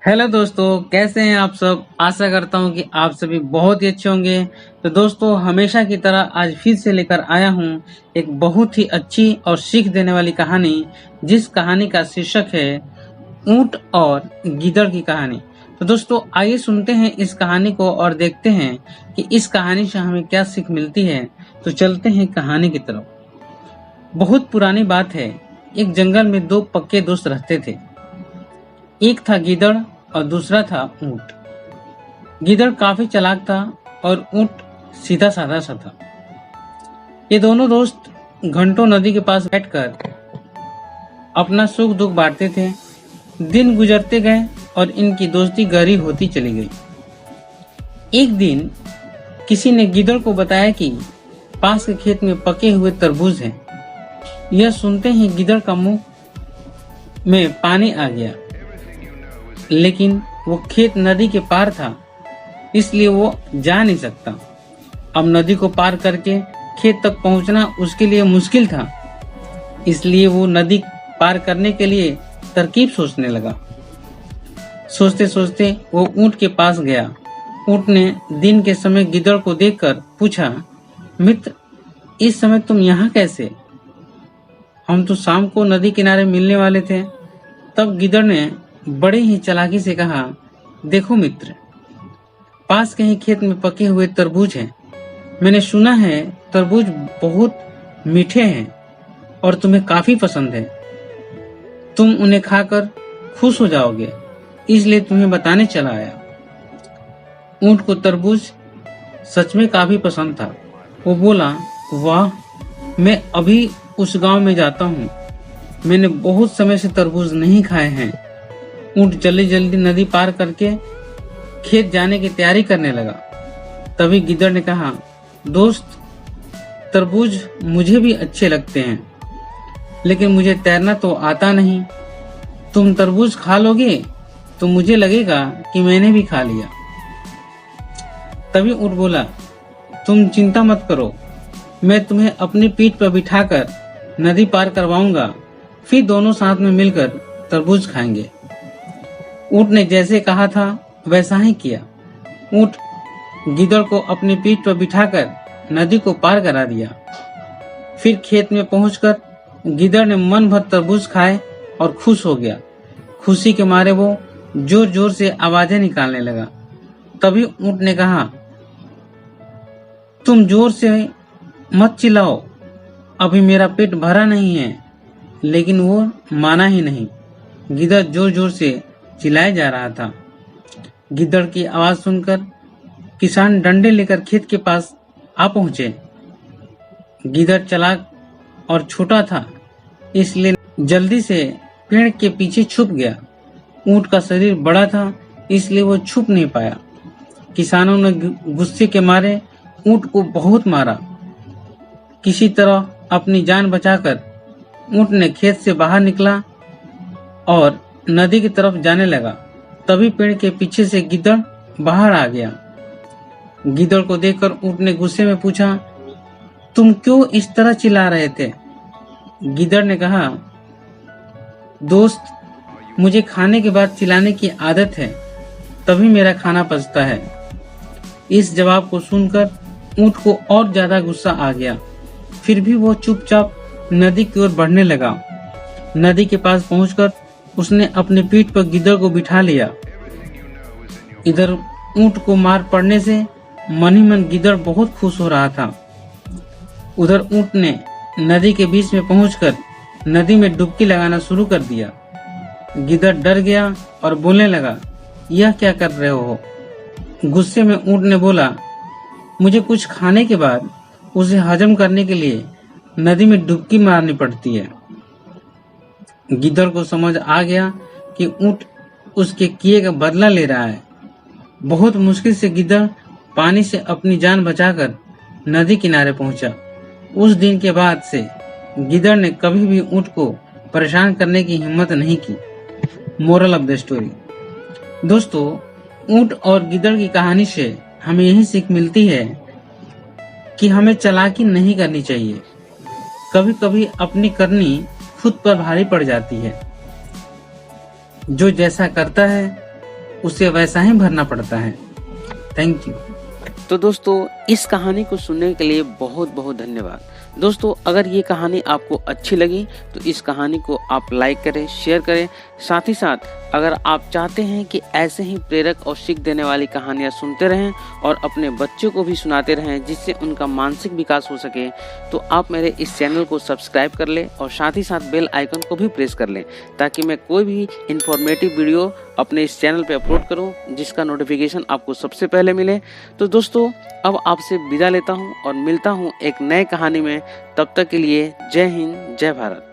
Hello दोस्तों, कैसे हैं आप सब। आशा करता हूं कि आप सभी बहुत ही अच्छे होंगे। तो दोस्तों, हमेशा की तरह आज फिर से लेकर आया हूं एक बहुत ही अच्छी और सीख देने वाली कहानी, जिस कहानी का शीर्षक है ऊंट और गीदड़ की कहानी। तो दोस्तों, आइए सुनते हैं इस कहानी को और देखते हैं कि इस कहानी से हमें क्या सीख मिलती है। तो चलते हैं कहानी की तरफ। बहुत पुरानी बात है, एक जंगल में दो पक्के दोस्त रहते थे। एक था गीदड़ और दूसरा था ऊंट। गीदड़ काफी चालाक था और ऊंट सीधा साधा सा था। ये दोनों दोस्त घंटों नदी के पास बैठकर अपना सुख दुख बांटते थे। दिन गुजरते गए और इनकी दोस्ती गहरी होती चली गई। एक दिन किसी ने गीदड़ को बताया कि पास के खेत में पके हुए तरबूज हैं। यह सुनते ही गीदड़ का मुंह में पानी आ गया, लेकिन वो खेत नदी के पार था, इसलिए वो जा नहीं सकता। अब नदी को पार करके खेत तक पहुंचना उसके लिए मुश्किल था, इसलिए वो नदी पार करने के लिए तरकीब सोचने लगा। सोचते सोचते वो ऊंट के पास गया। ऊंट ने दिन के समय गीदड़ को देखकर पूछा, मित्र, इस समय तुम यहाँ कैसे? हम तो शाम को नदी किनारे मिलने वाले थे। तब गीदड़ ने बड़े ही चालाकी से कहा, देखो मित्र, पास के ही खेत में पके हुए तरबूज हैं। मैंने सुना है तरबूज बहुत मीठे हैं और तुम्हें काफी पसंद है। तुम उन्हें खाकर खुश हो जाओगे, इसलिए तुम्हें बताने चला आया। ऊंट को तरबूज सच में काफी पसंद था। वो बोला, वाह, मैं अभी उस गांव में जाता हूँ। मैंने बहुत समय से तरबूज नहीं खाए हैं। ऊंट जल्दी जल्दी नदी पार करके खेत जाने की तैयारी करने लगा। तभी गीदड़ ने कहा, दोस्त, तरबूज मुझे भी अच्छे लगते हैं, लेकिन मुझे तैरना तो आता नहीं। तुम तरबूज खा लोगे तो मुझे लगेगा कि मैंने भी खा लिया। तभी ऊंट बोला, तुम चिंता मत करो, मैं तुम्हें अपनी पीठ पर बिठाकर नदी पार करवाऊंगा, फिर दोनों साथ में मिलकर तरबूज खाएंगे। ऊंट ने जैसे कहा था वैसा ही किया। ऊंट गीदड़ को अपनी पीठ पर बिठाकर नदी को पार करा दिया। फिर खेत में पहुंचकर गीदड़ ने मन भर तरबूज खाए और खुश हो गया। खुशी के मारे वो जोर जोर से आवाजें निकालने लगा। तभी ऊंट ने कहा, तुम जोर से मत चिल्लाओ, अभी मेरा पेट भरा नहीं है। लेकिन वो माना ही नहीं। गीदड़ जोर जोर से चिल्लाया जा रहा था। गिद्दड़ की आवाज सुनकर किसान डंडे लेकर खेत के पास आ पहुंचे। गिद्दड़ चालाक और छोटा था, इसलिए जल्दी से पेड़ के पीछे छुप गया। ऊंट का शरीर बड़ा था, इसलिए वो छुप नहीं पाया। किसानों ने गुस्से के मारे ऊंट को बहुत मारा। किसी तरह अपनी जान बचाकर ऊंट ने खेत से बाहर निकला और नदी की तरफ जाने लगा। तभी पेड़ के पीछे से गीदड़ बाहर आ गया। गीदड़ को देखकर ऊंट ने गुस्से में पूछा, तुम क्यों इस तरह चिल्ला रहे थे? गीदड़ ने कहा, दोस्त, मुझे खाने के बाद चिल्लाने की आदत है, तभी मेरा खाना पचता है। इस जवाब को सुनकर ऊंट को और ज्यादा गुस्सा आ गया। फिर भी वो चुपचाप नदी की ओर बढ़ने लगा। नदी के पास पहुंचकर उसने अपनी पीठ पर गिद्दड़ को बिठा लिया। इधर ऊंट को मार पड़ने से मन ही मन गिद्दड़ बहुत खुश हो रहा था। उधर ऊंट ने नदी के बीच में पहुंचकर नदी में डुबकी लगाना शुरू कर दिया। गिद्दड़ डर गया और बोलने लगा, यह क्या कर रहे हो? गुस्से में ऊंट ने बोला, मुझे कुछ खाने के बाद उसे हजम करने के लिए नदी में डुबकी मारनी पड़ती है। गिद्दड़ को समझ आ गया कि ऊंट उसके किए का बदला ले रहा है। बहुत मुश्किल से गिद्दड़ पानी से अपनी जान बचाकर नदी किनारे पहुंचा। उस दिन के बाद से गिद्दड़ ने कभी भी ऊंट को परेशान करने की हिम्मत नहीं की। Moral of the story. दोस्तों, ऊंट और गिद्दड़ की कहानी से हमें यही सीख मिलती है कि हमें चालाकी नहीं करनी चाहिए। कभी कभी अपनी करनी खुद पर भारी पड़ जाती है। जो जैसा करता है उसे वैसा ही भरना पड़ता है। Thank you. तो दोस्तों, इस कहानी को सुनने के लिए बहुत बहुत धन्यवाद। दोस्तों, अगर ये कहानी आपको अच्छी लगी तो इस कहानी को आप लाइक करें, शेयर करें। साथ ही साथ अगर आप चाहते हैं कि ऐसे ही प्रेरक और सीख देने वाली कहानियाँ सुनते रहें और अपने बच्चों को भी सुनाते रहें जिससे उनका मानसिक विकास हो सके, तो आप मेरे इस चैनल को सब्सक्राइब कर लें और साथ ही साथ बेल आइकन को भी प्रेस कर लें, ताकि मैं कोई भी इन्फॉर्मेटिव वीडियो अपने इस चैनल पे अपलोड करूं जिसका नोटिफिकेशन आपको सबसे पहले मिले। तो दोस्तों, अब आपसे विदा लेता हूं और मिलता हूं एक नए कहानी में। तब तक के लिए जय हिंद, जय भारत।